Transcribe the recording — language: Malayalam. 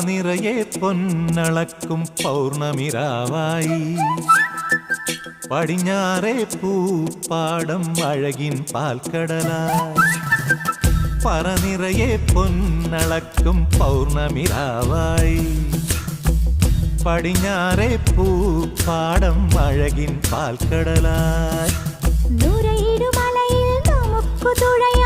നിറയെ പൊന്നളക്കും പൗർണമിരാവായി പടിഞ്ഞാറേ പൂപ്പാടം അഴകിൻ പാൽക്കടലായി പറ നിറയെ പൊന്നളക്കും പൗർണമിരാവായി പടിഞ്ഞാറേ പൂപ്പാടം അഴകിൻ പാൽക്കടലായി നൂരയിടുമലയിൽ നമുക്കു തുഴയ